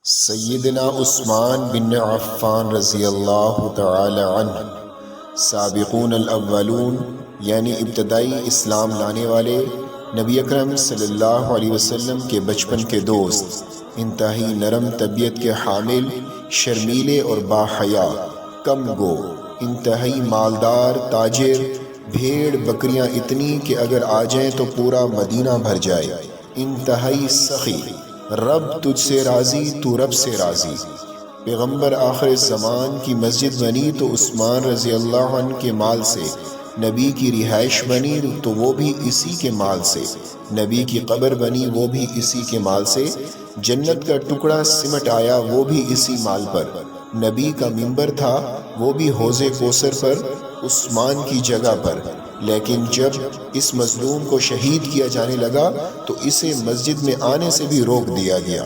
सय्यदना उस्मान बिन अफ़्फ़ान रज़ियल्लाहु तआला अन्हु साबिक़ून अल-अव्वलून यानी इब्तदाई इस्लाम लाने वाले नबी अकरम सल्लल्लाहु अलैहि वसल्लम के बचपन के दोस्त, इंतहाई नरम तबीयत के हामिल, शर्मीले और बाहया, कम गो, इंतहाई मालदार ताजिर, भेड़ बकरियां इतनी कि अगर आ जाएं तो पूरा मदीना भर जाए, इंतहाई सखी, रब तुझसे राज़ी तू रब से राज़ी। पैगम्बर आखिर ज़मान की मस्जिद बनी तो उस्मान रज़ी अल्लाह अन्हु के माल से, नबी की रिहाइश बनी तो वो भी इसी के माल से, नबी की कब्र बनी वो भी इसी के माल से, जन्नत का टुकड़ा सिमट आया वो भी इसी माल पर, नबी का मिंबर था वो भी हौज़े कौसर पर, उस्मान की जगह पर। लेकिन जब इस मज़लूम को शहीद किया जाने लगा तो इसे मस्जिद में आने से भी रोक दिया गया।